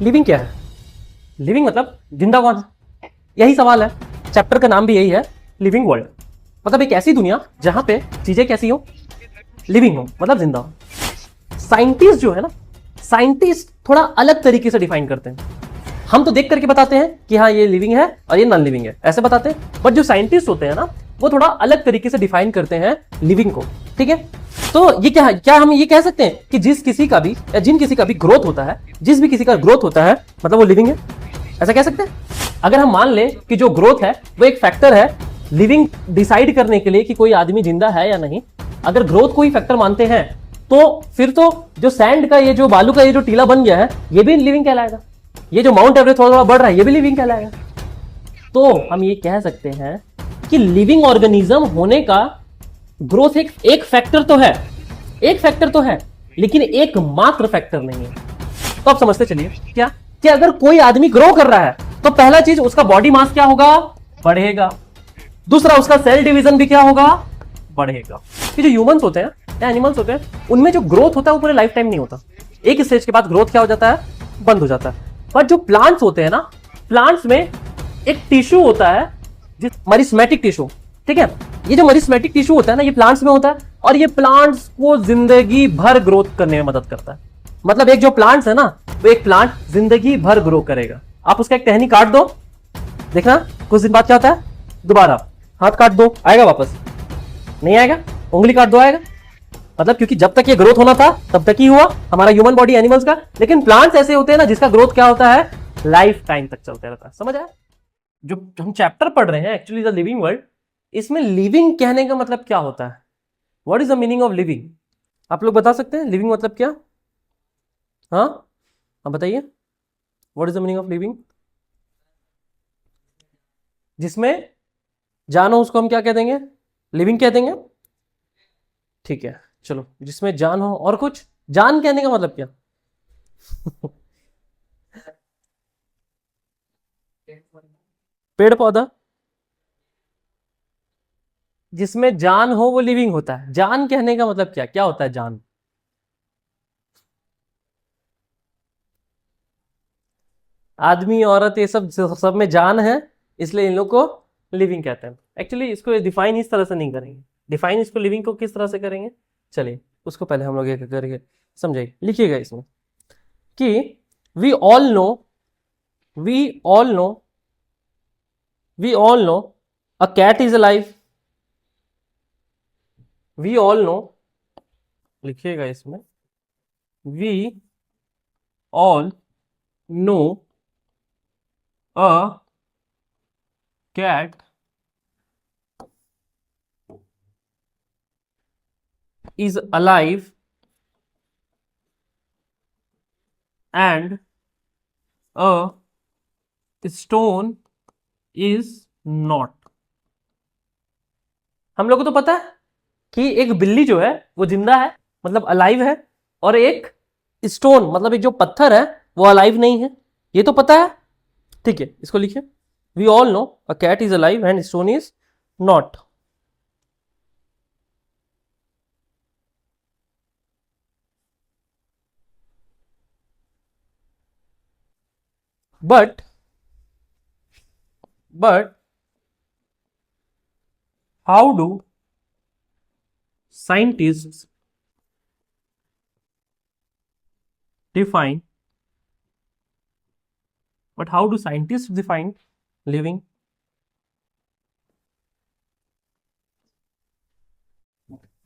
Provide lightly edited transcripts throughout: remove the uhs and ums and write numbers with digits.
Living क्या है? Living मतलब जिंदा कौन है? यही सवाल है। चैप्टर का नाम भी यही है, लिविंग वर्ल्ड। मतलब एक ऐसी दुनिया जहां पे चीजें कैसी हो, लिविंग हो, मतलब जिंदा हो। साइंटिस्ट जो है ना, साइंटिस्ट थोड़ा अलग तरीके से डिफाइन करते हैं। हम तो देख करके बताते हैं कि हाँ ये लिविंग है और ये नॉन लिविंग है, ऐसे बताते हैं। बट जो साइंटिस्ट होते हैं ना, वो थोड़ा अलग तरीके से डिफाइन करते हैं लिविंग को। ठीक है, तो ये क्या है, क्या हम ये कह सकते हैं कि जिस किसी का भी या जिन किसी का भी ग्रोथ होता है, जिस भी किसी का ग्रोथ होता है, मतलब वो लिविंग है, ऐसा कह सकते हैं? अगर हम मान लें कि जो ग्रोथ है वो एक फैक्टर है लिविंग डिसाइड करने के लिए कि कोई आदमी जिंदा है या नहीं, अगर ग्रोथ को ही फैक्टर मानते हैं, तो फिर तो जो सैंड का ये जो बालू का ये जो टीला बन गया है, ये भी लिविंग कहलाएगा। ये जो माउंट एवरेस्ट थोड़ा थोड़ा बढ़ रहा है, ये भी लिविंग कहलाएगा। तो हम ये कह सकते हैं कि लिविंग ऑर्गेनिज्म होने का ग्रोथ एक फैक्टर तो है, एक फैक्टर तो है, लेकिन एक मात्र फैक्टर नहीं है। तो आप समझते चलिए क्या, कि अगर कोई आदमी ग्रो कर रहा है तो पहला चीज उसका बॉडी मास क्या होगा, बढ़ेगा। दूसरा उसका सेल डिवीजन भी क्या होगा, बढ़ेगा। कि जो ह्यूमंस होते हैं या एनिमल्स होते हैं, उनमें जो ग्रोथ होता है वो पूरे लाइफ टाइम नहीं होता। एक स्टेज के बाद ग्रोथ क्या हो जाता है, बंद हो जाता है। पर जो प्लांट्स होते हैं ना, प्लांट्स में एक टिश्यू होता है, जिस मरिस्मेटिक टिश्यू, ठीक है, ये जो मरिस्मेटिक टिश्यू होता है ना, ये प्लांट्स में होता है, और ये प्लांट्स को जिंदगी भर ग्रोथ करने में मदद करता है। मतलब एक जो प्लांट्स है ना, वो एक प्लांट जिंदगी भर ग्रो करेगा। आप उसका एक टहनी काट दो, देखना कुछ दिन बाद क्या होता है, दोबारा हाथ काट दो, आएगा वापस? नहीं आएगा। उंगली काट दो, आएगा? मतलब क्योंकि जब तक ये ग्रोथ होना था तब तक ही हुआ, हमारा ह्यूमन बॉडी, एनिमल्स का। लेकिन प्लांट्स ऐसे होते हैं ना, जिसका ग्रोथ क्या होता है, लाइफ टाइम तक चलते रहता है। समझ आया? जो हम चैप्टर पढ़ रहे हैं एक्चुअली द लिविंग वर्ल्ड, इसमें लिविंग कहने का मतलब क्या होता है? What is the meaning of living? आप लोग बता सकते हैं लिविंग मतलब क्या? हाँ, आप बताइए, what is the meaning of living? जिसमें जान हो उसको हम क्या कह देंगे, लिविंग कह देंगे। ठीक है, चलो, जिसमें जान हो। और कुछ? जान कहने का मतलब क्या? पेड़ पौधा, जिसमें जान हो वो लिविंग होता है। जान कहने का मतलब क्या, क्या होता है जान? आदमी औरत ये सब सब में जान है, इसलिए इन लोग को लिविंग कहते हैं। एक्चुअली इसको डिफाइन इस तरह से नहीं करेंगे। डिफाइन इसको लिविंग को किस तरह से करेंगे, चलिए उसको पहले हम लोग ये करके समझाइए। लिखिएगा इसमें कि we all know, we all know, we all know a cat is alive. We all know, लिखिएगा इसमें, we all know a cat is alive and a stone is not। हम लोग को तो पता है कि एक बिल्ली जो है वो जिंदा है, मतलब अलाइव है, और एक स्टोन मतलब एक जो पत्थर है वो अलाइव नहीं है, ये तो पता है। ठीक है, इसको लिखिए, we all know a cat is alive and stone is not. But how do scientist define but how do scientists define living?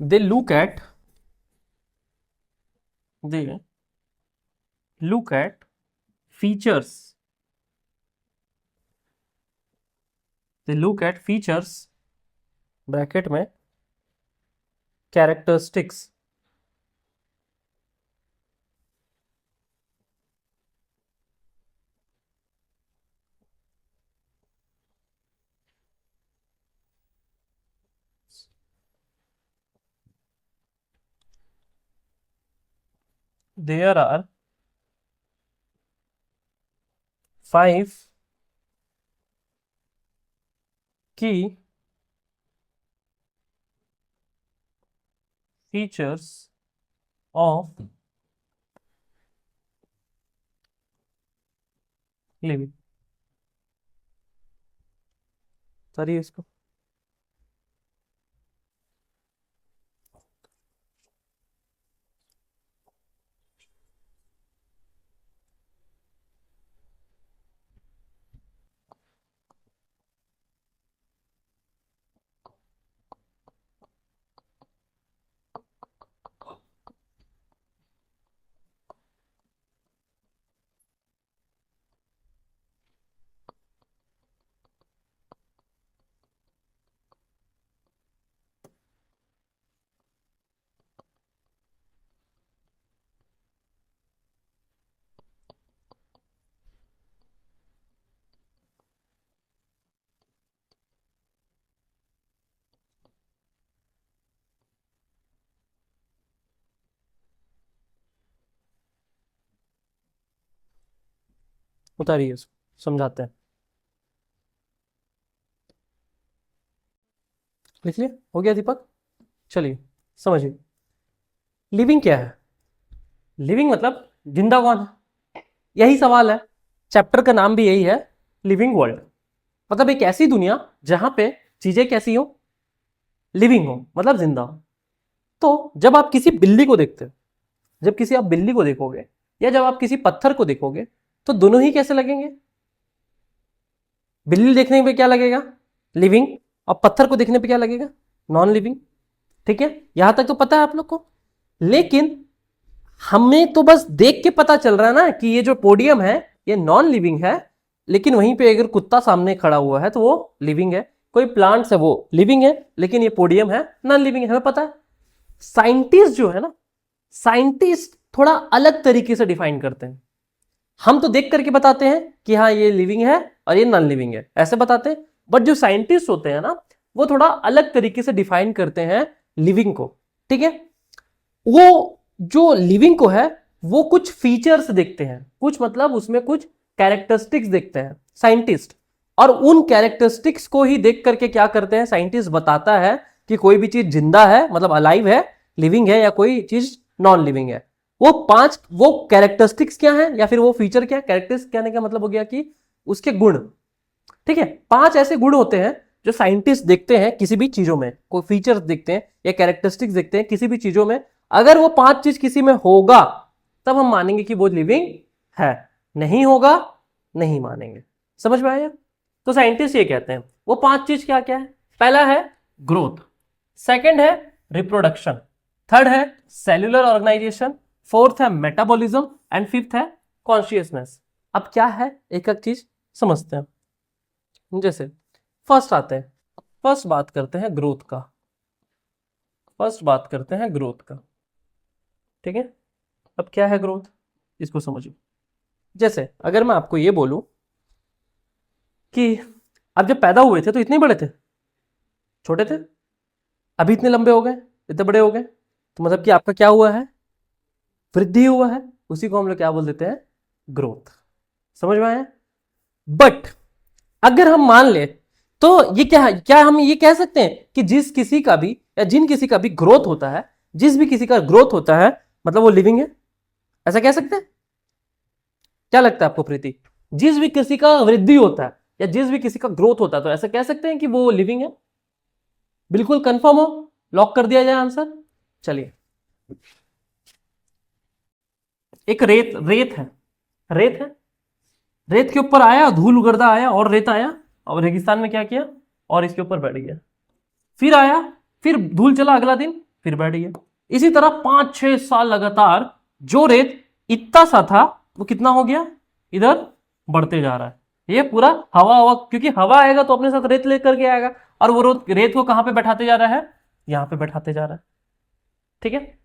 They they look at features, they look at features bracket में characteristics, there are 5 key features of living. Sorry इसको उतारिए, इसको समझाते हैं। लिख लिया? हो गया दीपक? चलिए समझिए, लिविंग क्या है। लिविंग मतलब जिंदा कौन है, यही सवाल है। चैप्टर का नाम भी यही है, लिविंग वर्ल्ड। मतलब एक ऐसी दुनिया जहां पे चीजें कैसी हो, लिविंग हो, मतलब जिंदा हो। तो जब आप किसी बिल्ली को देखते हो, जब किसी आप बिल्ली को देखोगे या जब आप किसी पत्थर को देखोगे, तो दोनों ही कैसे लगेंगे। बिल्ली देखने पे क्या लगेगा, लिविंग, और पत्थर को देखने पे क्या लगेगा, नॉन लिविंग। ठीक है, यहां तक तो पता है आप लोग को। लेकिन हमें तो बस देख के पता चल रहा है ना कि ये जो पोडियम है ये नॉन लिविंग है, लेकिन वहीं पे अगर कुत्ता सामने खड़ा हुआ है तो वो लिविंग है। कोई प्लांट्स है वो लिविंग है, लेकिन ये पोडियम है नॉन लिविंग है, हमें पता है। साइंटिस्ट जो है ना, साइंटिस्ट थोड़ा अलग तरीके से डिफाइन करते हैं। हम तो देख करके बताते हैं कि हाँ ये लिविंग है और ये नॉन लिविंग है, ऐसे बताते हैं। बट जो साइंटिस्ट होते हैं ना, वो थोड़ा अलग तरीके से डिफाइन करते हैं लिविंग को। ठीक है, वो जो लिविंग को है वो कुछ फीचर्स देखते हैं, कुछ मतलब उसमें कुछ कैरेक्टरिस्टिक्स देखते हैं साइंटिस्ट, और उन कैरेक्टरिस्टिक्स को ही देख करके क्या करते हैं, साइंटिस्ट बताता है कि कोई भी चीज जिंदा है मतलब अलाइव है, लिविंग है, या कोई चीज नॉन लिविंग है। वो कैरेक्टरिस्टिक्स क्या है या फिर वो फीचर क्या है। कैरेक्टरिस्टिक्स कहने का मतलब हो गया कि उसके गुण। ठीक है, 5 ऐसे गुण होते हैं जो साइंटिस्ट देखते हैं किसी भी चीजों में, कोई फीचर्स देखते हैं या कैरेक्टरिस्टिक्स देखते हैं किसी भी चीजों में। अगर वो 5 चीज किसी में होगा तब हम मानेंगे कि वो लिविंग है, नहीं होगा नहीं मानेंगे। समझ में आया? तो साइंटिस्ट ये कहते हैं वो 5 चीज क्या क्या है। पहला है ग्रोथ, सेकंड है रिप्रोडक्शन, थर्ड है सेल्यूलर ऑर्गेनाइजेशन, फोर्थ है मेटाबॉलिज्म एंड फिफ्थ है कॉन्शियसनेस। अब क्या है एक एक चीज समझते हैं। जैसे फर्स्ट आते हैं, फर्स्ट बात करते हैं ग्रोथ का, फर्स्ट बात करते हैं ग्रोथ का। ठीक है, अब क्या है ग्रोथ, इसको समझिए। जैसे अगर मैं आपको ये बोलूं कि आप जब पैदा हुए थे तो इतने बड़े थे, छोटे थे, अभी इतने लंबे हो गए, इतने बड़े हो गए, तो मतलब कि आपका क्या हुआ है, वृद्धि हुआ है। उसी को हम लोग क्या बोल देते हैं, ग्रोथ। समझ में आया? बट अगर हम मान ले तो ये क्या हम ये कह सकते हैं कि जिस किसी का भी या जिन किसी का भी ग्रोथ होता है, जिस भी किसी का ग्रोथ होता है मतलब वो लिविंग है, ऐसा कह सकते हैं? क्या लगता है आपको प्रीति? जिस भी किसी का वृद्धि होता है या जिस भी किसी का ग्रोथ होता है तो ऐसा कह सकते हैं कि वो लिविंग है? बिल्कुल कंफर्म हो? लॉक कर दिया जाए आंसर? चलिए, एक रेत रेत है, रेत है, रेत के ऊपर आया, धूल गर्दा आया और रेत आया और रेगिस्तान में क्या किया, और इसके ऊपर बैठ गया। फिर आया, फिर धूल चला, अगला दिन फिर बैठ गया। इसी तरह 5-6 साल लगातार जो रेत इतना सा था वो कितना हो गया, इधर बढ़ते जा रहा है। ये पूरा हवा हवा, क्योंकि हवा आएगा तो अपने साथ रेत लेकर के आएगा, और वो रेत को कहां पे बैठाते जा रहा है, यहां पे बैठाते जा रहा है। ठीक है,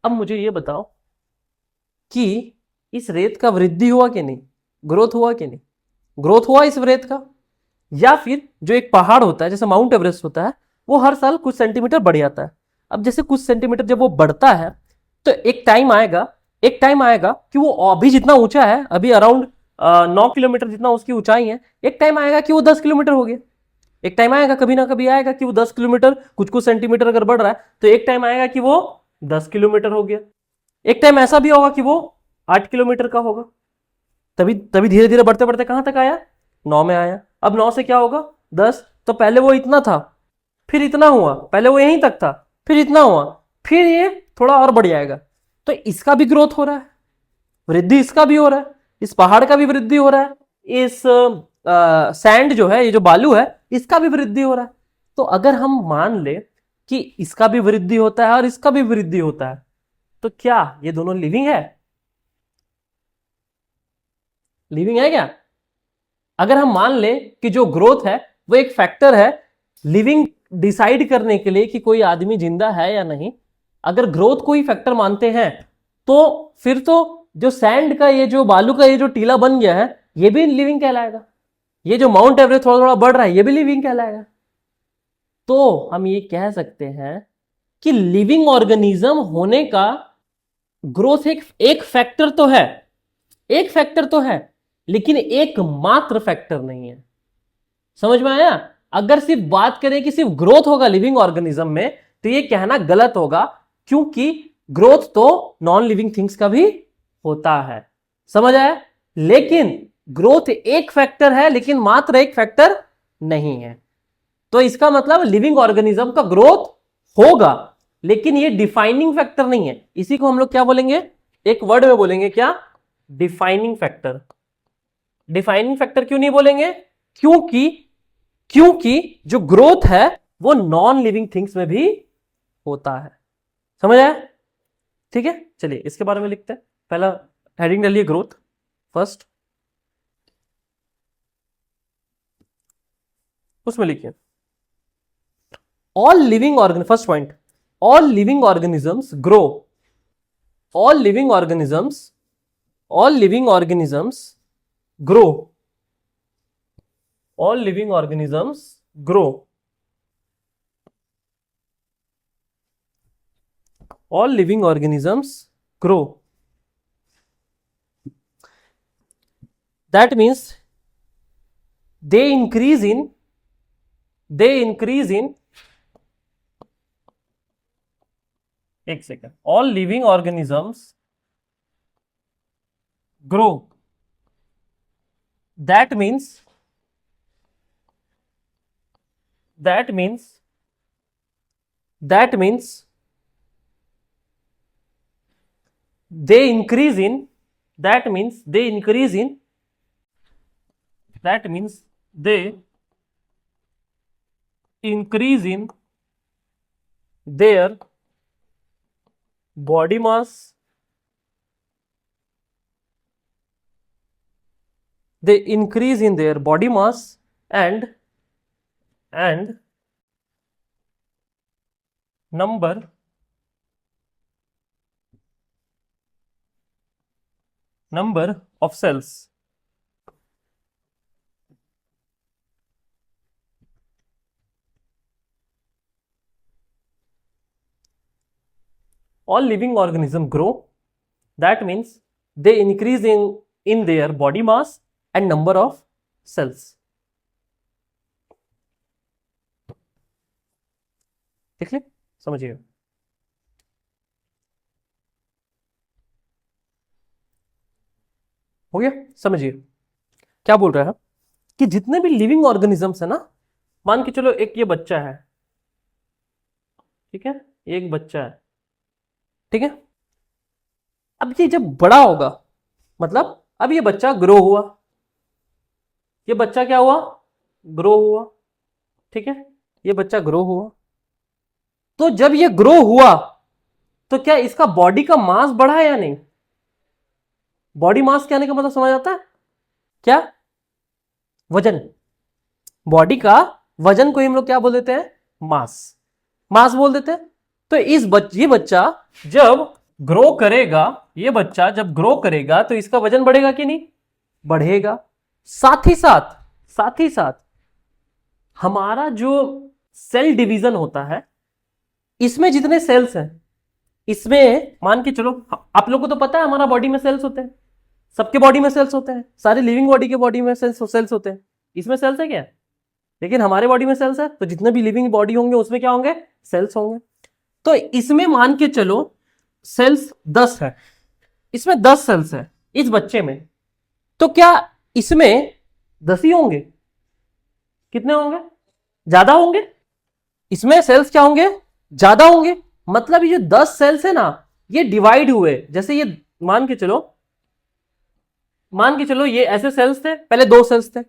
अब मुझे ये बताओ कि इस रेत का वृद्धि हुआ कि नहीं, ग्रोथ हुआ कि नहीं? ग्रोथ हुआ इस रेत का, या फिर जो एक पहाड़ होता है जैसे माउंट एवरेस्ट होता है, वो हर साल कुछ सेंटीमीटर बढ़ जाता है। अब जैसे कुछ सेंटीमीटर जब वो बढ़ता है तो एक टाइम आएगा, एक टाइम आएगा कि वो अभी जितना ऊंचा है, अभी अराउंड 9 किलोमीटर जितना उसकी ऊंचाई है, एक टाइम आएगा कि वो 10 किलोमीटर हो गया। एक टाइम आएगा, कभी ना कभी आएगा कि वो 10 किलोमीटर कुछ कुछ सेंटीमीटर अगर बढ़ रहा है तो एक टाइम आएगा कि वो 10 किलोमीटर हो गया। एक टाइम ऐसा भी होगा कि वो 8 किलोमीटर का होगा। तभी तभी धीरे धीरे बढ़ते बढ़ते कहां तक आया, 9 में आया। अब 9 से क्या होगा 10, तो पहले वो इतना था, फिर इतना हुआ, पहले वो यहीं तक था, फिर इतना हुआ, फिर ये थोड़ा और बढ़ जाएगा। तो इसका भी ग्रोथ हो रहा है, वृद्धि इसका भी हो रहा है, इस पहाड़ का भी वृद्धि हो रहा है, इस सैंड जो है, ये जो बालू है, इसका भी वृद्धि हो रहा है। तो अगर हम मान ले कि इसका भी वृद्धि होता है और इसका भी वृद्धि होता है, तो क्या ये दोनों लिविंग है? लिविंग है क्या? अगर हम मान ले कि जो ग्रोथ है वो एक फैक्टर है लिविंग डिसाइड करने के लिए कि कोई आदमी जिंदा है या नहीं, अगर ग्रोथ को ही फैक्टर मानते हैं, तो फिर तो जो सैंड का, ये जो बालू का ये जो टीला बन गया है, ये भी लिविंग कहलाएगा। ये जो माउंट एवरेस्ट थोड़ा थोड़ा बढ़ रहा है, ये भी लिविंग कहलाएगा। तो हम ये कह सकते हैं कि लिविंग ऑर्गेनिज्म होने का ग्रोथ एक फैक्टर तो है, एक फैक्टर तो है, लेकिन एकमात्र फैक्टर नहीं है। समझ में आया? अगर सिर्फ बात करें कि सिर्फ ग्रोथ होगा लिविंग ऑर्गेनिज्म में, तो ये कहना गलत होगा, क्योंकि ग्रोथ तो नॉन लिविंग थिंग्स का भी होता है। समझ आया? लेकिन ग्रोथ एक फैक्टर है, लेकिन मात्र एक फैक्टर नहीं है। तो इसका मतलब लिविंग ऑर्गेनिज्म का ग्रोथ होगा, लेकिन ये डिफाइनिंग फैक्टर नहीं है। इसी को हम लोग क्या बोलेंगे, एक वर्ड में बोलेंगे, क्या? Defining factor. डिफाइनिंग फैक्टर क्यों नहीं बोलेंगे? क्योंकि जो ग्रोथ है वो नॉन लिविंग थिंग्स में भी होता है। समझ आया? ठीक है, चलिए इसके बारे में लिखते हैं। पहला हेडिंग डालिए ग्रोथ फर्स्ट, उसमें लिखिए all living organ, first point, all living organisms grow, all living organisms, all living organisms grow, all living organisms grow, all living organisms grow, that means they increase in एक second, all living organisms grow, that means they increase in, that means they increase in their body mass, they increase in their body mass and number of cells. All living organisms grow, that means they increase in their body mass and number of cells. ठीक है, समझिए। हो गया? समझिए क्या बोल रहा है कि जितने भी लिविंग ऑर्गेनिजम्स है ना, मान के चलो एक ये बच्चा है, ठीक है, एक बच्चा है, ठीक है। अब ये जब बड़ा होगा, मतलब अब ये बच्चा ग्रो हुआ, ये बच्चा क्या हुआ? ग्रो हुआ, ठीक है, ये बच्चा ग्रो हुआ। तो जब ये ग्रो हुआ तो क्या इसका बॉडी का मास बढ़ा या नहीं? बॉडी मास कहने का मतलब समझ आता है क्या? वजन। बॉडी का वजन को हम लोग क्या बोल देते हैं? मास। मास बोल देते हैं। तो ये बच्चा जब ग्रो करेगा, ये बच्चा जब ग्रो करेगा तो इसका वजन बढ़ेगा कि नहीं? बढ़ेगा। साथ ही साथ हमारा जो सेल डिवीजन होता है, इसमें जितने सेल्स हैं, इसमें मान के चलो, आप लोगों को तो पता है हमारा बॉडी में सेल्स होते हैं, सबके बॉडी में सेल्स होते हैं, सारे लिविंग बॉडी के बॉडी में सेल्स होते हैं। इसमें सेल्स है क्या? लेकिन हमारे बॉडी में सेल्स है, तो जितने भी लिविंग बॉडी होंगे उसमें क्या होंगे? सेल्स होंगे। तो इसमें मान के चलो सेल्स 10 है, इसमें 10 सेल्स है इस बच्चे में, तो क्या इसमें 10 ही होंगे? कितने होंगे? ज्यादा होंगे। इसमें सेल्स क्या होंगे? ज्यादा होंगे। मतलब ये जो 10 सेल्स है ना, ये डिवाइड हुए। जैसे ये मान के चलो, ये ऐसे सेल्स थे, पहले 2 सेल्स थे,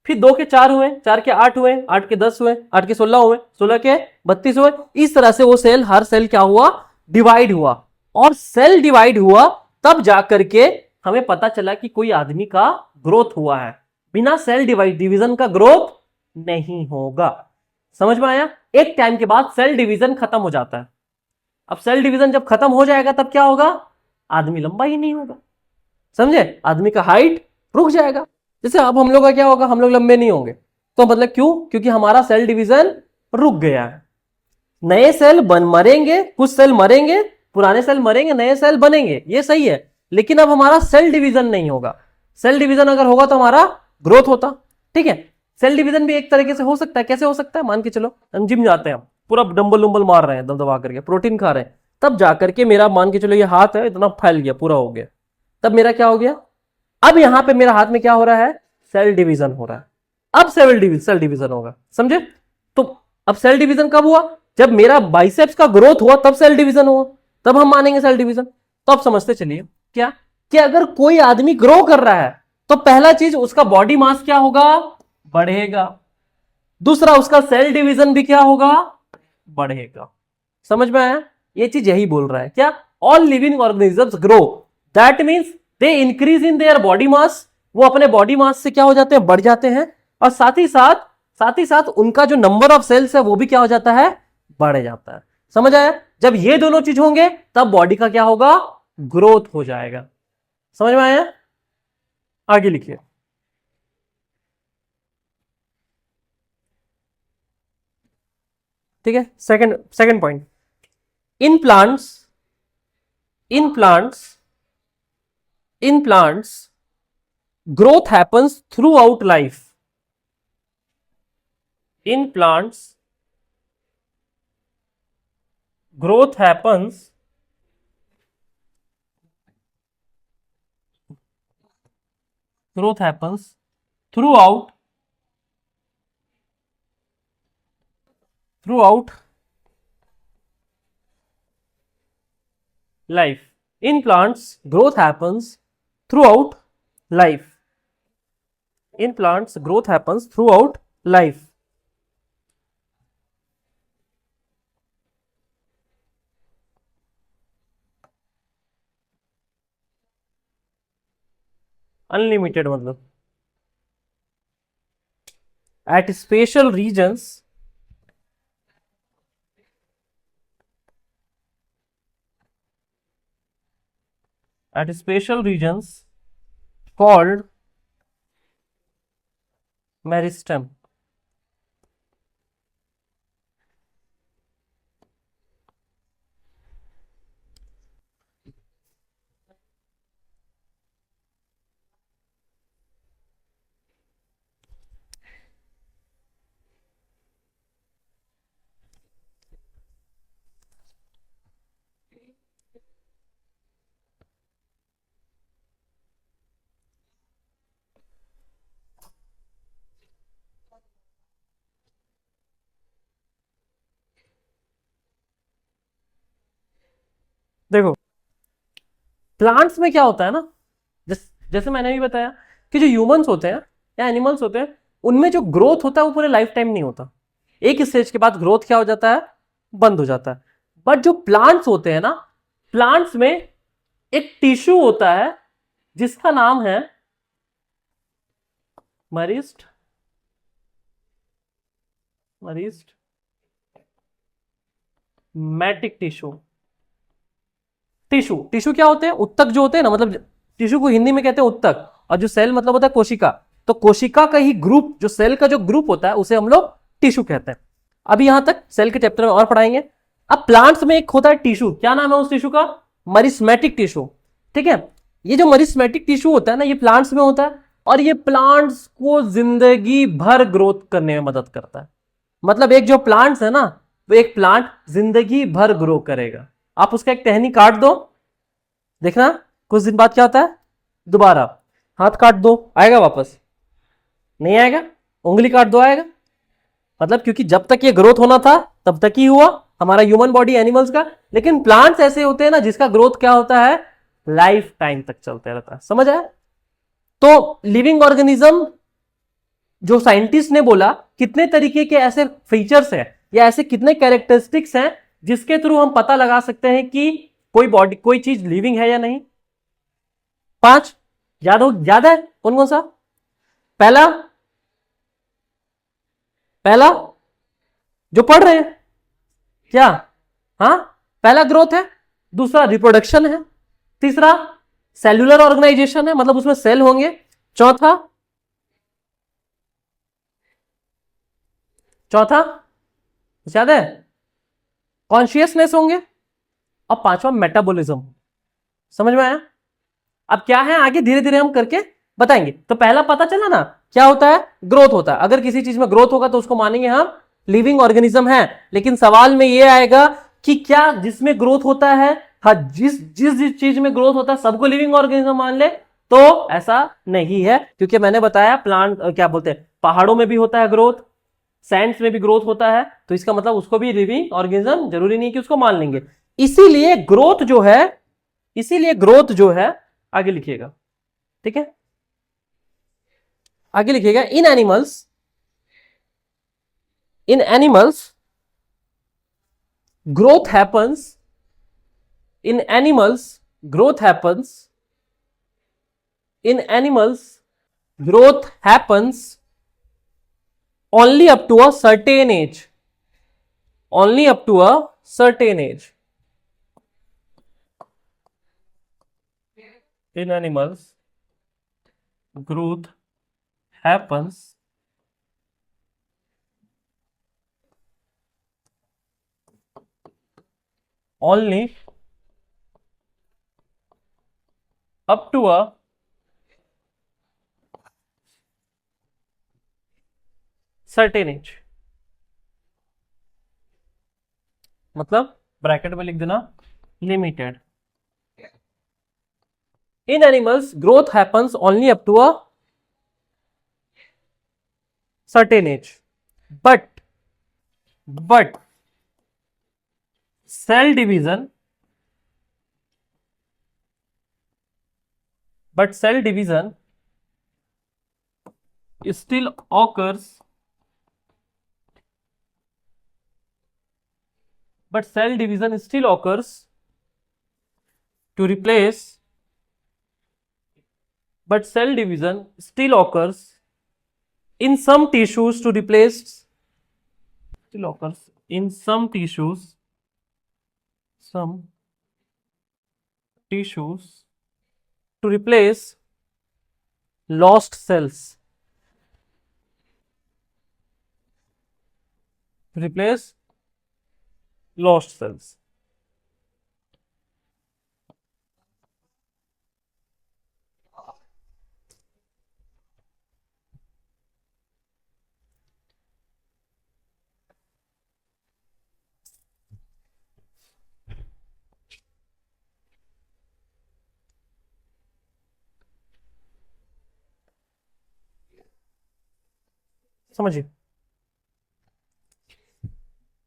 फिर 2 के 4 हुए, 4 के 8 हुए, 8 के 10 हुए, 8 के 16 हुए, 16 के 32 हुए। इस तरह से वो सेल, हर सेल क्या हुआ? डिवाइड हुआ। और सेल डिवाइड हुआ तब जाकर के हमें पता चला कि कोई आदमी का ग्रोथ हुआ है। बिना सेल डिवीजन का ग्रोथ नहीं होगा। समझ में आया? एक टाइम के बाद सेल डिवीजन खत्म हो जाता है। अब सेल डिवीजन जब खत्म हो जाएगा तब क्या होगा? आदमी लंबा ही नहीं होगा। समझे? आदमी का हाइट रुक जाएगा। जैसे अब हम लोग का क्या होगा? हम लोग लंबे नहीं होंगे। तो मतलब क्यों? क्योंकि हमारा सेल डिवीजन रुक गया है। नए सेल मरेंगे, कुछ सेल मरेंगे, पुराने सेल मरेंगे, नए सेल बनेंगे, ये सही है। लेकिन अब हमारा सेल डिवीजन नहीं होगा। सेल डिवीजन अगर होगा तो हमारा ग्रोथ होता। ठीक है? सेल डिवीजन भी एक तरीके से हो सकता है। कैसे हो सकता है? मान के चलो हम जिम जाते हैं, पूरा डंबल उम्बल मार रहे हैं, दम दबा करके प्रोटीन खा रहे हैं, तब जाकर के मेरा मान के चलो ये हाथ है इतना फैल गया, पूरा हो गया, तब मेरा क्या हो गया? अब यहां पे मेरा हाथ में क्या हो रहा है? सेल डिवीजन हो रहा है। अब सेल डिवीजन होगा। समझे? तो अब सेल डिवीजन कब हुआ? जब मेरा बाइसेप्स का ग्रोथ हुआ तब सेल डिवीजन हुआ, तब हम मानेंगे सेल डिवीजन। तो अब समझते चलिए क्या कि अगर कोई आदमी ग्रो कर रहा है तो पहला चीज उसका बॉडी मास क्या होगा? बढ़ेगा। दूसरा उसका सेल डिवीजन भी क्या होगा? बढ़ेगा। समझ में आया? ये चीज यही बोल रहा है क्या? All living organisms grow, that means they increase in their body mass. वो अपने बॉडी मास से क्या हो जाते हैं? बढ़ जाते हैं। और साथ ही साथ उनका जो नंबर ऑफ सेल्स है वो भी क्या हो जाता है? बढ़ जाता है। समझ आया? जब ये दोनों चीज होंगे तब बॉडी का क्या होगा? ग्रोथ हो जाएगा। समझ में आया? आगे लिखिए। ठीक है? Second point, in plants in plants in plants growth happens throughout life. In plants growth happens throughout life. In plants growth happens throughout life. In plants growth happens throughout life. Unlimited मतलब at special regions called meristem. देखो plants में क्या होता है ना, जैसे मैंने भी बताया कि जो ह्यूमंस होते हैं या एनिमल्स होते हैं उनमें जो ग्रोथ होता है वो पूरे लाइफ टाइम नहीं होता। एक स्टेज के बाद ग्रोथ क्या हो जाता है? बंद हो जाता है। बट जो प्लांट्स होते हैं ना, प्लांट्स में एक टिश्यू होता है जिसका नाम है मरिस्ट मैटिक टिश्यू। टिश्यू क्या होते हैं? उत्तक जो होते हैं ना, मतलब टिश्यू को हिंदी में कहते हैं उत्तक, और जो सेल मतलब होता है कोशिका। तो कोशिका का ही ग्रुप, जो सेल का जो ग्रुप होता है उसे हम लोग टिश्यू कहते हैं। अभी यहां तक सेल के चैप्टर में और पढ़ाएंगे। अब प्लांट्स में एक होता है टिश्यू, क्या नाम है उस टिश्यू का? मरिस्मेटिक टिश्यू। ठीक है? ये जो मरिस्मेटिक टिश्यू होता है ना, ये प्लांट्स में होता है, और ये प्लांट्स को जिंदगी भर ग्रोथ करने में मदद करता है। मतलब एक जो प्लांट्स है ना, वो एक प्लांट जिंदगी भर ग्रो करेगा। आप उसका एक टहनी काट दो, देखना कुछ दिन बाद क्या होता है? दोबारा हाथ काट दो, आएगा वापस? नहीं आएगा। उंगली काट दो, आएगा? मतलब क्योंकि जब तक ये ग्रोथ होना था तब तक ही हुआ, हमारा ह्यूमन बॉडी एनिमल्स का। लेकिन प्लांट्स ऐसे होते हैं ना जिसका ग्रोथ क्या होता है, लाइफ टाइम तक चलते रहता है। समझ आया? तो लिविंग ऑर्गेनिज्म जो साइंटिस्ट ने बोला, कितने तरीके के ऐसे फीचर्स हैं या ऐसे कितने कैरेक्टरिस्टिक्स हैं जिसके थ्रू हम पता लगा सकते हैं कि कोई बॉडी, कोई चीज लिविंग है या नहीं। 5 याद है? कौन कौन सा? पहला पहला जो पढ़ रहे हैं क्या? हाँ, पहला ग्रोथ है, दूसरा रिप्रोडक्शन है, तीसरा सेल्यूलर ऑर्गेनाइजेशन है, मतलब उसमें सेल होंगे, चौथा याद है, कॉन्शियसनेस होंगे, और पांचवा मेटाबॉलिज्म। समझ में आया? अब क्या है आगे धीरे धीरे हम करके बताएंगे। तो पहला पता चला ना क्या होता है, ग्रोथ होता है। अगर किसी चीज में ग्रोथ होगा तो उसको मानेंगे हम लिविंग ऑर्गेनिज्म है। लेकिन सवाल में यह आएगा कि क्या जिसमें ग्रोथ होता है, हाँ, जिस जिस जिस चीज में ग्रोथ होता है सबको लिविंग ऑर्गेनिज्म मान ले? तो ऐसा नहीं है, क्योंकि मैंने बताया प्लांट क्या बोलते हैं, पहाड़ों में भी होता है ग्रोथ, सैंड्स में भी ग्रोथ होता है, तो इसका मतलब उसको भी लिविंग ऑर्गेनिज्म जरूरी नहीं कि उसको मान लेंगे। इसीलिए ग्रोथ जो है आगे लिखिएगा, ठीक है? आगे लिखिएगा, in animals growth happens, in animals growth happens only up to a certain age, only up to a certain age. In animals growth happens only up to a certain age, मतलब bracket में लिख देना limited. In animals growth happens only up to a certain age, but cell division still occurs, to replace, but cell division still occurs in some tissues to replace, still occurs in some tissues to replace lost cells, समझिए।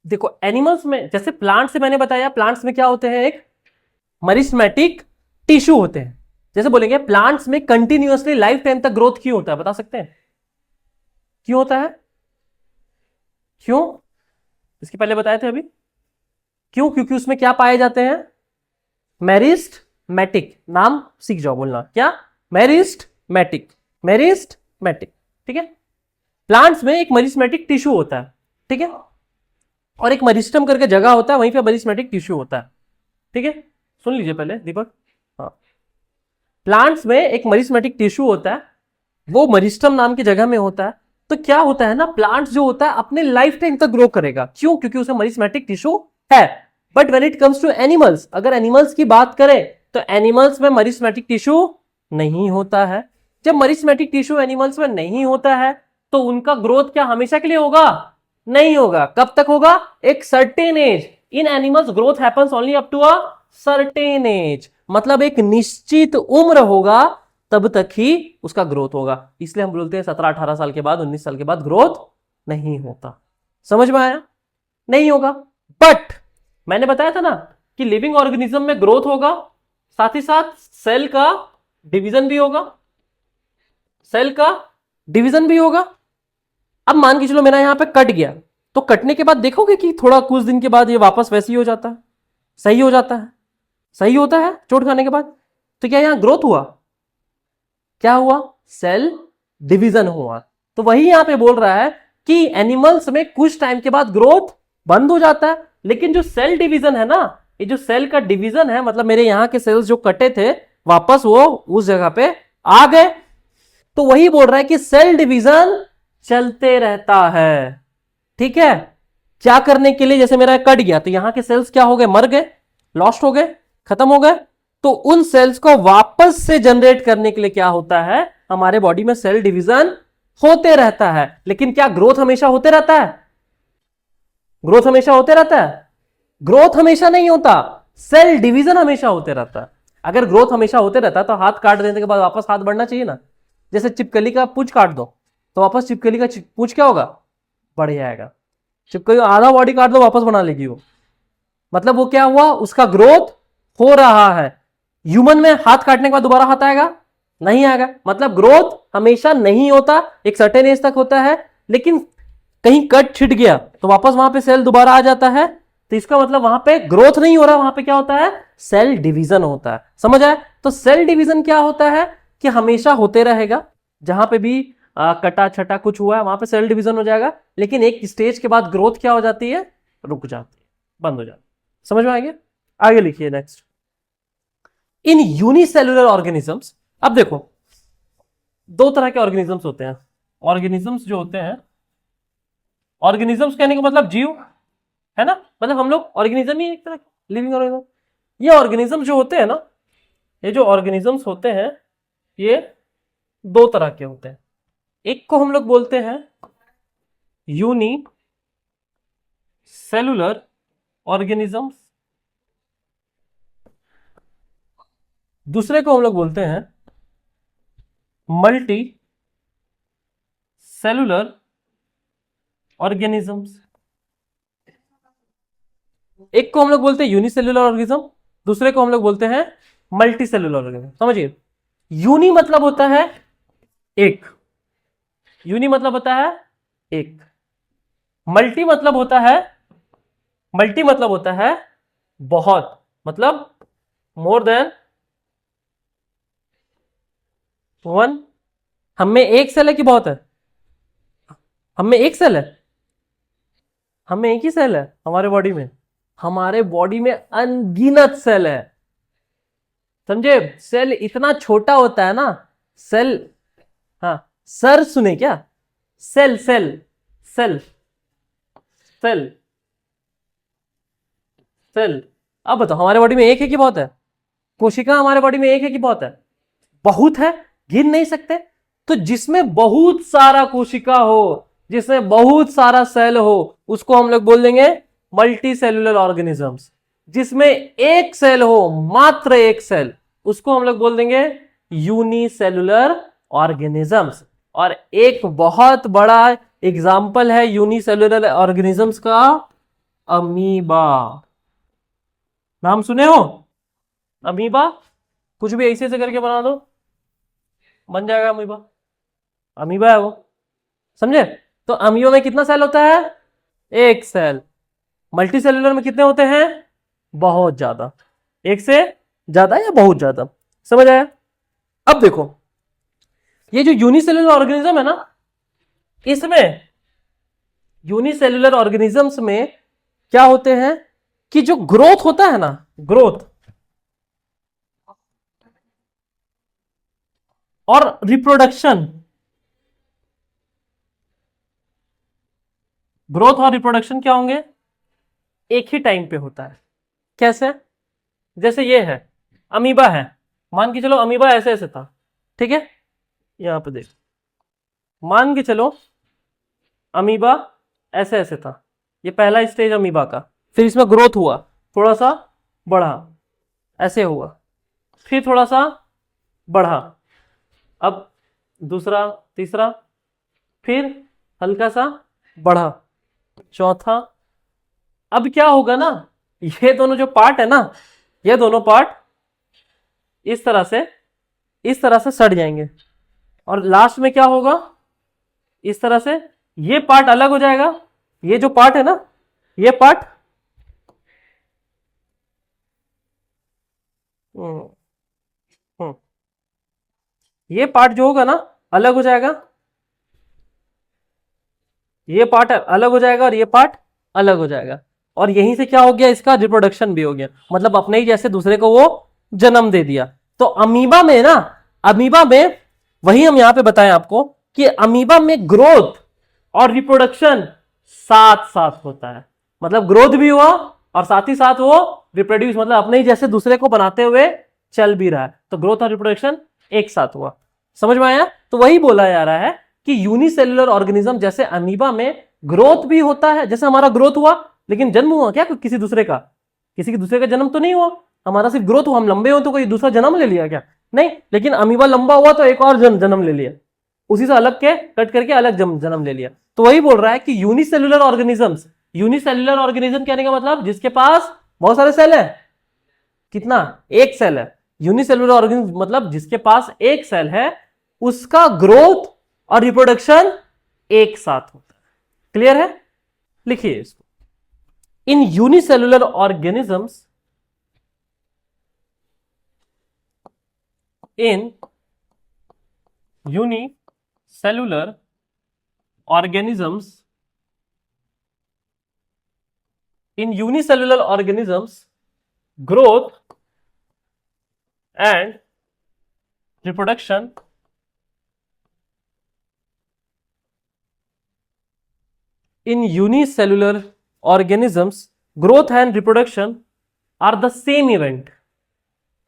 देखो animals में, जैसे plant से मैंने बताया, plants में क्या होते हैं, एक मरिस्मेटिक टिश्यू होते हैं। जैसे बोलेंगे प्लांट्स में कंटिन्यूअसली लाइफ टाइम तक ग्रोथ क्यों होता है, बता सकते हैं क्यों होता है? क्यों? इसके पहले बताए थे अभी क्यों, क्योंकि उसमें क्या पाए जाते हैं, मेरिस्टमैटिक। नाम सीख जाओ बोलना, क्या? मेरिस्टमैटिक, ठीक है? प्लांट्स में एक मरिस्मेटिक टिश्यू होता है, ठीक है, और एक मरिस्टम करके जगह होता है, वहीं पे मरिस्मेटिक टिश्यू होता है, ठीक है? सुन लीजिए पहले दीपक। हाँ, प्लांट्स में एक मरिस्मेटिक टिश्यू होता है, वो मरिस्टम नाम की जगह में होता है। तो क्या होता है ना, प्लांट्स जो होता है अपने लाइफ टाइम तक ग्रो करेगा, क्यों? क्योंकि उसमें मरिस्मेटिक टिश्यू है। But when it comes to animals, अगर एनिमल्स की बात करें तो एनिमल्स में मरिस्मेटिक टिश्यू नहीं होता है। जब मरिस्मेटिक टिश्यू एनिमल्स में नहीं होता है तो उनका ग्रोथ क्या हमेशा के लिए होगा? नहीं होगा। कब तक होगा? एक certain age. In animals growth happens only up to a certain age, मतलब एक निश्चित उम्र होगा तब तक ही उसका ग्रोथ होगा। इसलिए हम बोलते हैं 17-18 साल के बाद, 19 साल के बाद ग्रोथ नहीं होता। समझ में आया? नहीं होगा। बट मैंने बताया था ना कि लिविंग ऑर्गेनिज्म में ग्रोथ होगा, साथ ही साथ सेल का डिवीजन भी होगा, सेल का डिवीजन भी होगा। अब मान के चलो मेरा यहां पे कट गया, तो कटने के बाद देखोगे कि थोड़ा कुछ दिन के बाद ये वापस वैसे ही हो जाता है, सही हो जाता है, सही होता है चोट खाने के बाद। तो क्या यहां ग्रोथ हुआ? क्या हुआ? सेल डिवीजन हुआ। तो वही यहां पे बोल रहा है कि एनिमल्स में कुछ टाइम के बाद ग्रोथ बंद हो जाता है, लेकिन जो सेल डिवीजन है ना, ये जो सेल का डिवीजन है, मतलब मेरे यहां के सेल्स जो कटे थे वापस वो उस जगह पे आ गए। तो वही बोल रहा है कि सेल डिवीजन चलते रहता है। ठीक है? क्या करने के लिए? जैसे मेरा कट गया तो यहां के सेल्स क्या हो गए? मर गए, लॉस्ट हो गए, खत्म हो गए। तो उन सेल्स को वापस से जनरेट करने के लिए क्या होता है? हमारे बॉडी में सेल डिवीजन होते रहता है। लेकिन क्या ग्रोथ हमेशा होते रहता है? ग्रोथ हमेशा होते रहता है? ग्रोथ हमेशा नहीं होता, सेल डिवीजन हमेशा होते रहता है। अगर ग्रोथ हमेशा होते रहता है तो हाथ काट देने के बाद वापस हाथ बढ़ना चाहिए ना। जैसे चिपकली का पूंछ काट दो तो वापस चिपकली का पूंछ क्या होगा? बढ़ जाएगा। चिपकली आधा बॉडी काट दो वापस बना लेगी वो। मतलब वो क्या हुआ? उसका ग्रोथ हो रहा है। ह्यूमन में हाथ काटने के बाद दोबारा हाथ आएगा? नहीं आएगा। मतलब ग्रोथ हमेशा नहीं होता, एक सर्टेन एज तक होता है, लेकिन कहीं कट छिट गया तो वापस वहां पे सेल दोबारा आ जाता है। तो इसका मतलब वहां पे ग्रोथ नहीं हो रहा, वहां पे क्या होता है? सेल डिवीजन होता है। समझ आया? तो सेल डिवीजन क्या होता है कि हमेशा होते रहेगा, जहां पे भी कटा छटा कुछ हुआ है वहां पे सेल डिवीजन हो जाएगा, लेकिन एक स्टेज के बाद ग्रोथ क्या हो जाती है? रुक जाती है, बंद हो जाती है। समझ में आ गया? आगे लिखिए नेक्स्ट। इन यूनिसेलुलर ऑर्गेनिजम्स, अब देखो दो तरह के ऑर्गेनिजम्स होते हैं। ऑर्गेनिजम्स जो होते हैं, ऑर्गेनिजम्स कहने का मतलब जीव है ना, मतलब हम लोग ऑर्गेनिज्म ही एक तरह लिविंग ऑर्गेनिज्म। ये ऑर्गेनिज्म जो होते हैं ना, ये जो ऑर्गेनिजम्स होते हैं ये दो तरह के होते हैं। एक को हम लोग बोलते हैं यूनी सेलुलर ऑर्गेनिजम्स, दूसरे को हम लोग बोलते हैं मल्टी सेलुलर ऑर्गेनिजम्स। एक को हम लोग बोलते हैं यूनिसेलुलर ऑर्गेनिज्म, दूसरे को हम लोग बोलते हैं मल्टी सेलुलर ऑर्गेनिज्म। समझिए, यूनी मतलब होता है एक, यूनी मतलब होता है एक, मल्टी मतलब होता है, मल्टी मतलब होता है बहुत, मतलब मोर देन वन। हम में एक सेल है कि बहुत है? हम में एक सेल है, हम में एक ही सेल है हमारे बॉडी में। हमारे बॉडी में अनगिनत सेल है। समझे? सेल इतना छोटा होता है ना, सेल, हाँ सर सुने क्या? Cell cell cell cell cell. अब बताओ हमारे बॉडी में एक है कि बहुत है? कोशिका हमारे बॉडी में एक है कि बहुत है? बहुत है, गिन नहीं सकते। तो जिसमें बहुत सारा कोशिका हो, जिसमें बहुत सारा सेल हो, उसको हम लोग बोल देंगे मल्टी सेलुलर ऑर्गेनिजम्स। जिसमें एक सेल हो, मात्र एक सेल, उसको हम लोग बोल देंगे यूनिसेलुलर ऑर्गेनिजम्स। और एक बहुत बड़ा एग्जाम्पल है यूनिसेलुलर ऑर्गेनिजम्स का, अमीबा। नाम सुने हो? अमीबा, कुछ भी ऐसे ऐसे करके बना दो बन जाएगा अमीबा। अमीबा है वो। समझे? तो अमीबा में कितना सेल होता है? एक सेल। मल्टी सेलुलर में कितने होते हैं? बहुत ज्यादा, एक से ज्यादा या बहुत ज्यादा। समझ आया? अब देखो ये जो यूनिसेलुलर ऑर्गेनिज्म है ना, इसमें यूनिसेलुलर ऑर्गेनिजम्स में क्या होते हैं कि जो ग्रोथ होता है ना, ग्रोथ और रिप्रोडक्शन, ग्रोथ और रिप्रोडक्शन क्या होंगे? एक ही टाइम पे होता है। कैसे? जैसे ये है, अमीबा है, मान के चलो अमीबा ऐसे ऐसे था, ठीक है? यहां पे देख, मान के चलो अमीबा ऐसे ऐसे था, ये पहला स्टेज अमीबा का। फिर इसमें ग्रोथ हुआ, थोड़ा सा बढ़ा, ऐसे हुआ, फिर थोड़ा सा बढ़ा, अब दूसरा, तीसरा, फिर हल्का सा बढ़ा, चौथा। अब क्या होगा ना, ये दोनों जो पार्ट है ना, ये दोनों पार्ट इस तरह से सट जाएंगे, और लास्ट में क्या होगा, इस तरह से ये पार्ट अलग हो जाएगा। ये जो पार्ट है ना, ये पार्ट हम्म, हम्म, ये पार्ट जो होगा ना अलग हो जाएगा, ये पार्ट अलग हो जाएगा और ये पार्ट अलग हो जाएगा, और यहीं से क्या हो गया, इसका रिप्रोडक्शन भी हो गया, मतलब अपने ही जैसे दूसरे को वो जन्म दे दिया। तो अमीबा में ना, अमीबा में वही हम यहां पे बताएं आपको कि अमीबा में ग्रोथ और रिप्रोडक्शन साथ साथ होता है, मतलब ग्रोथ भी हुआ और साथ ही साथ वो रिप्रोड्यूस, मतलब अपने ही जैसे दूसरे को बनाते हुए चल भी रहा है। तो ग्रोथ और रिप्रोडक्शन एक साथ हुआ, समझ में आया? तो वही बोला जा रहा है कि यूनिसेलुलर ऑर्गेनिज्म जैसे अमीबा में ग्रोथ भी होता है, जैसे हमारा ग्रोथ हुआ, लेकिन जन्म हुआ क्या किसी दूसरे का? किसी के दूसरे का जन्म तो नहीं हुआ, हमारा सिर्फ ग्रोथ हुआ। हम लंबे हो तो कोई दूसरा जन्म ले लिया क्या? नहीं, लेकिन अमीबा लंबा हुआ तो एक और जन्म ले लिया, उसी से अलग के कट करके अलग जन्म ले लिया। तो वही बोल रहा है कि यूनिसेलुलर ऑर्गेनिजम्स, यूनिसेलुलर ऑर्गेनिज्म कहने का मतलब जिसके पास बहुत सारे सेल है। कितना? एक सेल है। यूनिसेलुलर ऑर्गेनिज्म मतलब जिसके पास एक सेल है, उसका ग्रोथ और रिप्रोडक्शन एक साथ होता है। क्लियर है? लिखिए इसको। इन unicellular organisms, in unicellular organisms, in unicellular organisms, growth and reproduction in unicellular organisms, growth and reproduction are the same event,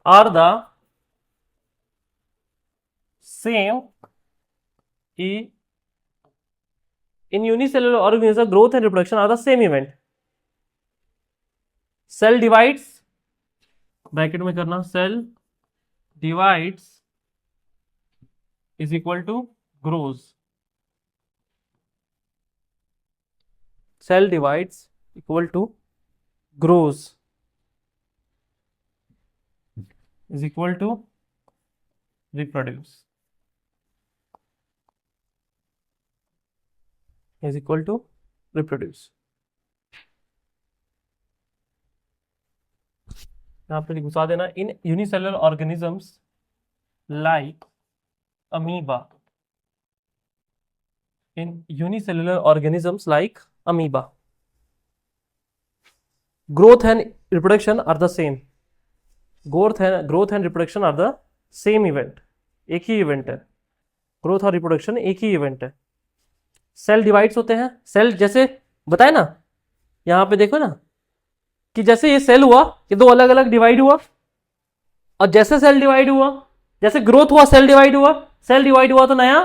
are the same in unicellular organisms, growth and reproduction are the same event. Cell divides, bracket में करना, cell divides is equal to grows, cell divides equal to grows is equal to reproduce, is equal to reproduce. यहां पे घुसा देना, in unicellular organisms like amoeba, in unicellular organisms like amoeba, growth and reproduction are the same, growth and reproduction are the same event, एक ही event है, growth और reproduction एक ही event है। Cell divides होते हैं, सेल जैसे बताए ना, यहां पे देखो ना कि जैसे ये सेल हुआ, ये दो अलग अलग डिवाइड हुआ, और जैसे सेल डिवाइड हुआ, जैसे ग्रोथ हुआ सेल डिवाइड हुआ, सेल डिवाइड हुआ तो नया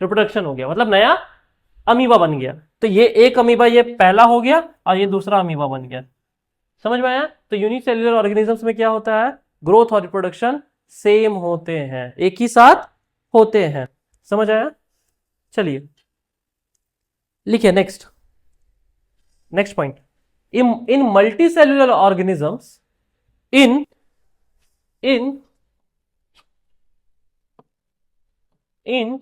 रिप्रोडक्शन हो गया, मतलब नया अमीबा बन गया। तो ये एक अमीबा ये पहला हो गया और ये दूसरा अमीबा बन गया, समझ में आया? तो यूनिसेल्युलर ऑर्गेनिजम्स में क्या होता है, ग्रोथ और रिप्रोडक्शन सेम होते हैं, एक ही साथ होते हैं, समझ आया? चलिए लिखिए next, next point. In multicellular organisms, in in in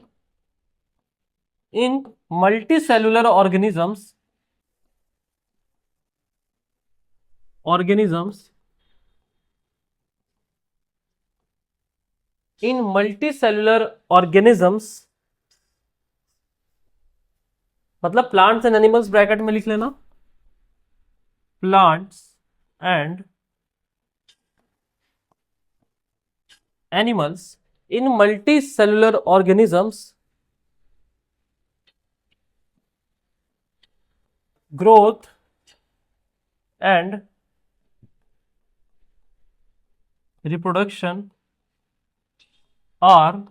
in multicellular organisms in multicellular organisms, मतलब प्लांट्स एंड एनिमल्स, ब्रैकेट में लिख लेना, plants and animals in multicellular organisms growth and reproduction are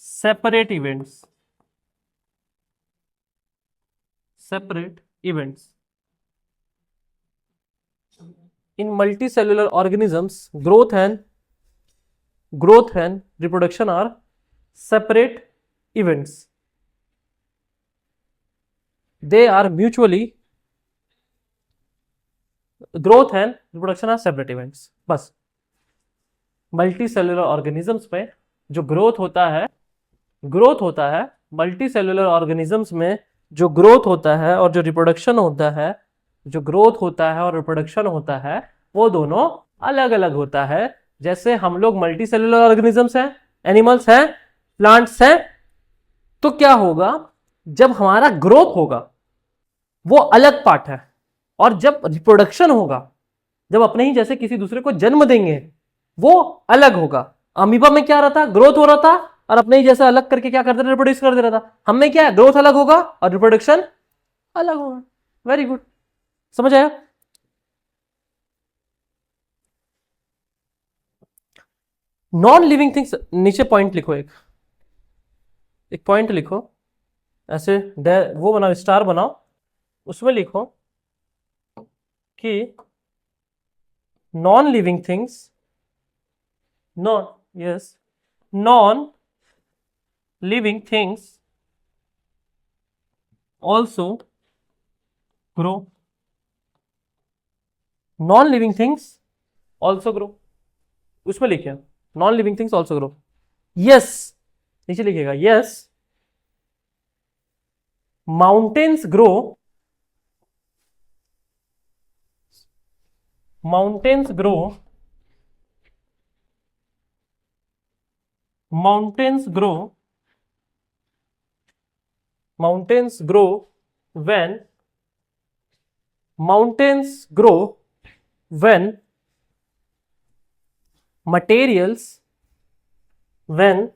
separate events, separate events. In multicellular organisms, growth and reproduction are separate events. They are mutually, growth and reproduction are separate events. बस multi cellular organisms में जो growth होता है multi cellular organisms में जो growth होता है और जो रिप्रोडक्शन होता है, जो ग्रोथ होता है और रिप्रोडक्शन होता है, वो दोनों अलग अलग होता है. जैसे हम लोग मल्टी सेलुलर ऑर्गेनिजम्स हैं, एनिमल्स हैं, प्लांट्स हैं, तो क्या होगा, जब हमारा ग्रोथ होगा वो अलग पार्ट है, और जब रिप्रोडक्शन होगा, जब अपने ही जैसे किसी दूसरे को जन्म देंगे, वो अलग होगा. अमीबा में क्या रहता, ग्रोथ हो रहा था और अपने ही जैसे अलग करके क्या करते, रिप्रोड्यूस कर दे रहा था. हमें क्या है, ग्रोथ अलग होगा और रिप्रोडक्शन अलग होगा. वेरी गुड, समझ आया. नॉन लिविंग थिंग्स, नीचे पॉइंट लिखो, एक पॉइंट लिखो ऐसे, वो बनाओ, स्टार बनाओ, उसमें लिखो कि non living things, non, yes, non living things also grow. Non living things also grow, उसमें लिखिए non living things also grow. Yes, नीचे लिखिएगा, yes, mountains grow, mountains grow, mountains grow, mountains grow when, mountains grow when materials, when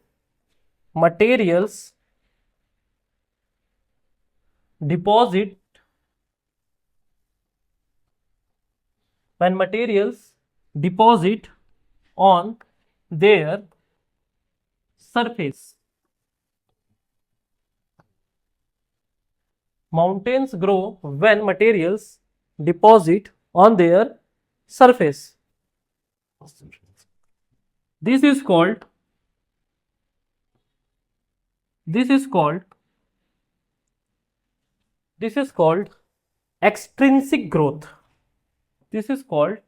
materials deposit, when materials deposit on their surface. Mountains grow when materials deposit on their surface. This is called, this is called, this is called extrinsic growth. This is called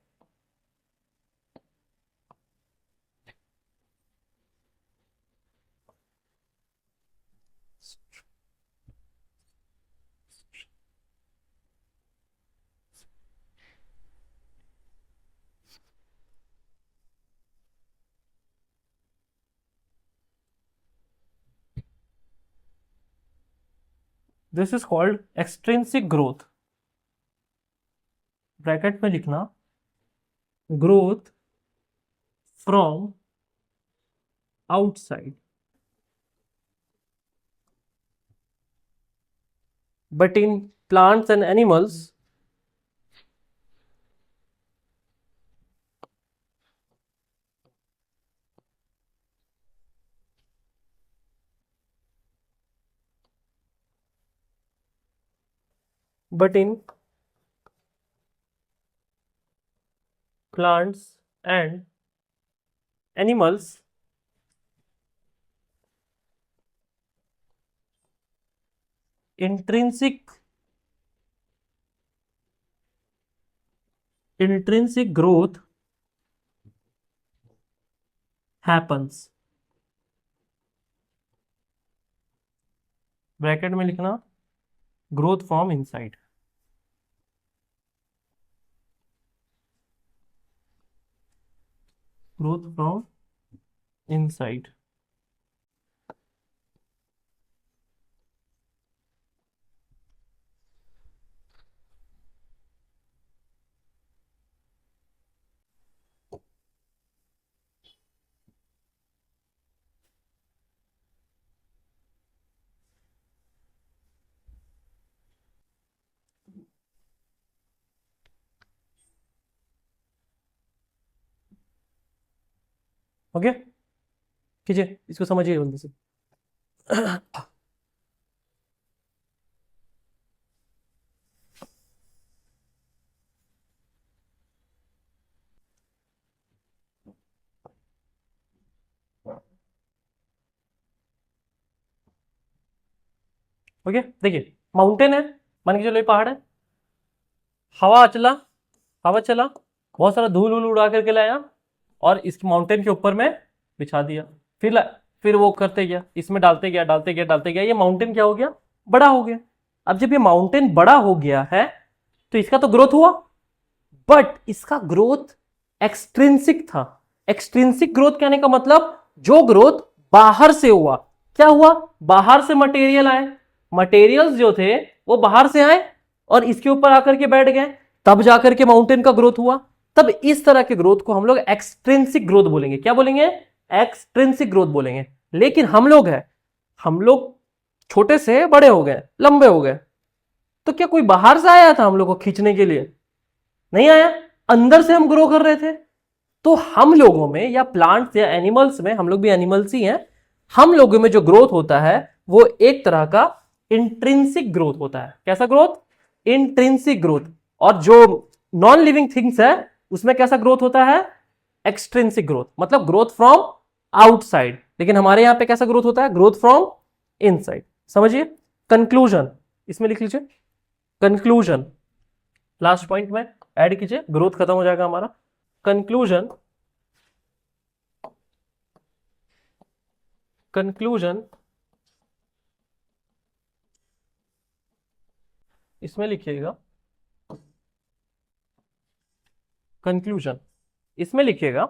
this is called extrinsic growth. Bracket में लिखना, growth from outside. But in plants and animals, but in plants and animals, intrinsic growth happens. Bracket में लिखना, growth from inside. Growth from inside. Okay, कीजिए, इसको समझिए जल्दी से. Okay, देखिए माउंटेन है, मान के चलो ये पहाड़ है, हवा चला, हवा चला, बहुत सारा धूल वूल उड़ा करके लाया और इस माउंटेन के ऊपर में बिछा दिया, फिर वो करते गया, इसमें डालते गया डालते गया डालते गया, ये माउंटेन क्या हो गया, बड़ा हो गया। अब जब ये माउंटेन बड़ा हो गया है तो इसका तो ग्रोथ हुआ, बट इसका ग्रोथ एक्सट्रिंसिक था। एक्सट्रिंसिक ग्रोथ कहने का मतलब जो ग्रोथ बाहर से हुआ, क्या हुआ, बाहर से मटेरियल आए, मटेरियल्स जो थे वो बाहर से आए और इसके ऊपर आकर के बैठ गए, तब जाकर के माउंटेन का ग्रोथ हुआ। तब इस तरह के ग्रोथ को हम लोग एक्सट्रिंसिक ग्रोथ बोलेंगे। क्या बोलेंगे, एक्सट्रिंसिक ग्रोथ बोलेंगे। लेकिन हम लोग छोटे से बड़े हो गए, लंबे हो गए, तो क्या कोई बाहर से आया था हम लोग को खींचने के लिए, नहीं आया, अंदर से हम ग्रो कर रहे थे। तो हम लोगों में या प्लांट्स या एनिमल्स में, हम लोग भी एनिमल्स ही हैं, हम लोगों में जो ग्रोथ होता है वो एक तरह का इंट्रिंसिक ग्रोथ होता है। कैसा ग्रोथ, इंट्रिंसिक ग्रोथ। और जो नॉन लिविंग थिंग्स है उसमें कैसा ग्रोथ होता है, एक्सट्रिंसिक ग्रोथ, मतलब ग्रोथ फ्रॉम आउटसाइड। लेकिन हमारे यहां पे कैसा ग्रोथ होता है, ग्रोथ फ्रॉम इनसाइड। समझिए। कंक्लूजन इसमें लिख लीजिए, कंक्लूजन लास्ट पॉइंट में ऐड कीजिए, ग्रोथ खत्म हो जाएगा हमारा। कंक्लूजन, कंक्लूजन इसमें लिखिएगा, कंक्लूजन इसमें लिखिएगा,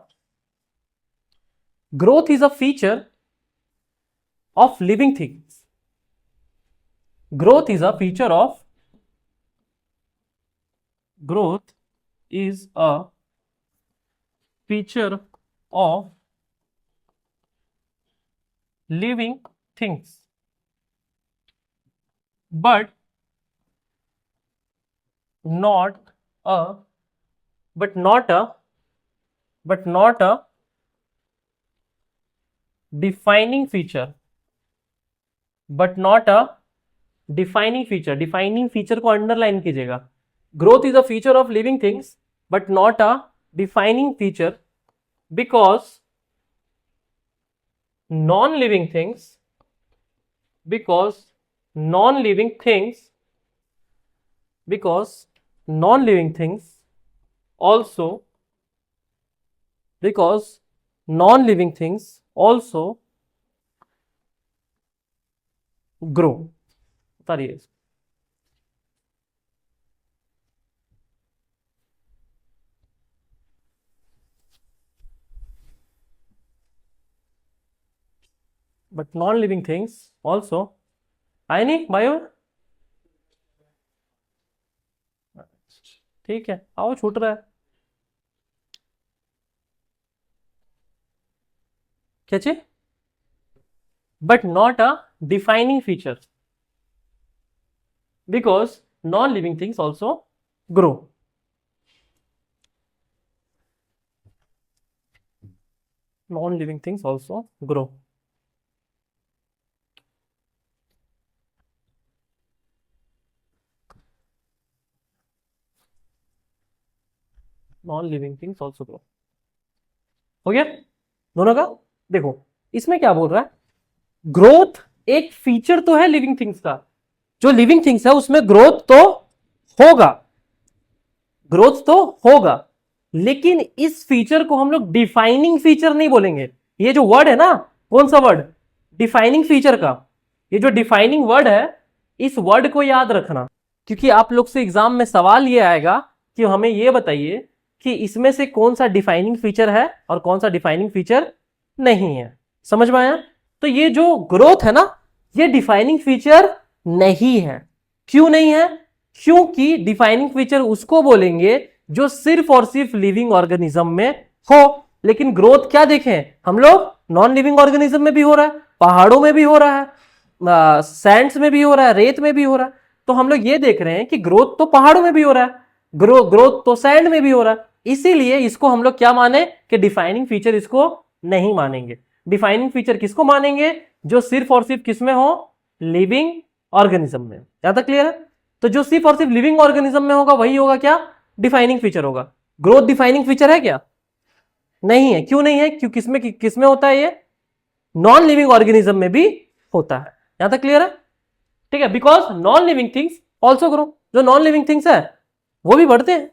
growth is a feature of living things. Growth is a feature of, growth is a feature of living things, but not a but not a defining feature, but not a defining feature। Defining feature को underline कीजिएगा। Growth is a feature of living things but not a defining feature, because non living things, because non living things, because non living things also, because non living things also grow. उतारिए, but non living things also, आए नहीं bio, ठीक है, आओ छूट रहा है, क्या चीज, but not a defining feature, because non living things also grow. Non living things also grow. Non living things also grow. हो गया दोनों का। देखो इसमें क्या बोल रहा है, ग्रोथ एक फीचर तो है लिविंग थिंग्स का, जो लिविंग थिंग्स है उसमें ग्रोथ तो होगा, ग्रोथ तो होगा, लेकिन इस फीचर को हम लोग डिफाइनिंग फीचर नहीं बोलेंगे। ये जो वर्ड है ना, कौन सा वर्ड, डिफाइनिंग फीचर का, ये जो डिफाइनिंग वर्ड है, इस वर्ड को याद रखना, क्योंकि आप लोग से एग्जाम में सवाल ये आएगा कि हमें ये बताइए कि इसमें से कौन सा डिफाइनिंग फीचर है और कौन सा डिफाइनिंग फीचर नहीं है। समझ में आया। तो ये जो ग्रोथ है ना, ये डिफाइनिंग फीचर नहीं है। क्यों नहीं है, क्योंकि डिफाइनिंग फीचर उसको बोलेंगे जो सिर्फ और सिर्फ लिविंग ऑर्गेनिज्म में हो। लेकिन ग्रोथ क्या देखें हम लोग, नॉन लिविंग ऑर्गेनिज्म में भी हो रहा है, पहाड़ों में भी हो रहा है, सैंड्स में भी हो रहा है, रेत में भी हो रहा है। तो हम लोग ये देख रहे हैं कि ग्रोथ तो पहाड़ों में भी हो रहा है, ग्रोथ तो सैंड में भी हो रहा है, इसीलिए इसको हम लोग क्या माने कि डिफाइनिंग फीचर इसको नहीं मानेंगे। डिफाइनिंग फीचर किसको मानेंगे, जो सिर्फ और सिर्फ किसमें हो, लिविंग ऑर्गेनिज्म में। यहां तक क्लियर है। तो जो सिर्फ और सिर्फ लिविंग ऑर्गेनिज्म में होगा वही होगा क्या, डिफाइनिंग फीचर होगा। ग्रोथ डिफाइनिंग फीचर है क्या, नहीं है। क्यों नहीं है, क्योंकि किसमें होता है, ये नॉन लिविंग ऑर्गेनिज्म में भी होता है। यहां तक क्लियर है। ठीक है, because non living things also grow, जो नॉन लिविंग थिंग्स है वो भी बढ़ते हैं,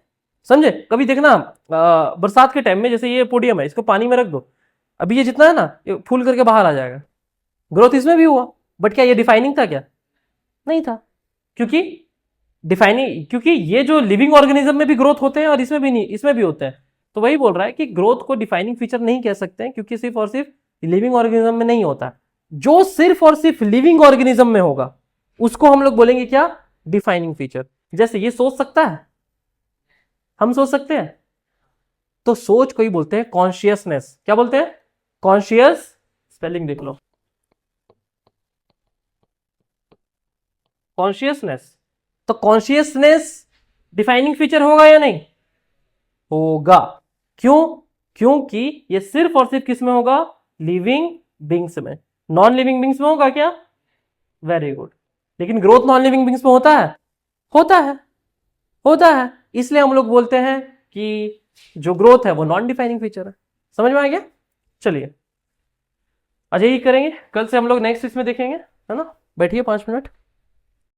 समझे। कभी देखना बरसात के टाइम में, जैसे ये पोडियम है, इसको पानी में रख दो, अभी ये जितना है ना ये फूल करके बाहर आ जाएगा, ग्रोथ इसमें भी हुआ, बट क्या ये डिफाइनिंग था क्या? नहीं था, क्योंकि डिफाइनिंग, क्योंकि ये जो लिविंग ऑर्गेनिज्म में भी ग्रोथ होते हैं और इसमें भी नहीं, इसमें भी होते हैं। तो वही बोल रहा है कि ग्रोथ को डिफाइनिंग फीचर नहीं कह सकते हैं, क्योंकि सिर्फ और सिर्फ लिविंग ऑर्गेनिज्म में नहीं होता। जो सिर्फ और सिर्फ लिविंग ऑर्गेनिज्म में होगा उसको हम लोग बोलेंगे क्या? Defining feature. जैसे ये सोच सकता है, हम सोच सकते हैं, तो सोच को ही बोलते हैं कॉन्शियसनेस। क्या बोलते हैं? कॉन्शियस, स्पेलिंग देख लो, कॉन्शियसनेस। तो कॉन्शियसनेस डिफाइनिंग फीचर होगा या नहीं? होगा। क्यों? क्योंकि ये सिर्फ और सिर्फ किस में होगा? लिविंग बींग्स में। नॉन लिविंग बींग्स में होगा क्या? Very good. लेकिन ग्रोथ नॉन लिविंग बींग्स में होता है? होता है, होता है। इसलिए हम लोग बोलते हैं कि जो ग्रोथ है वो नॉन डिफाइनिंग फीचर है। समझ में आ गया? चलिए आज यही करेंगे, कल से हम लोग नेक्स्ट इसमें देखेंगे, है ना। बैठिए 5 मिनट।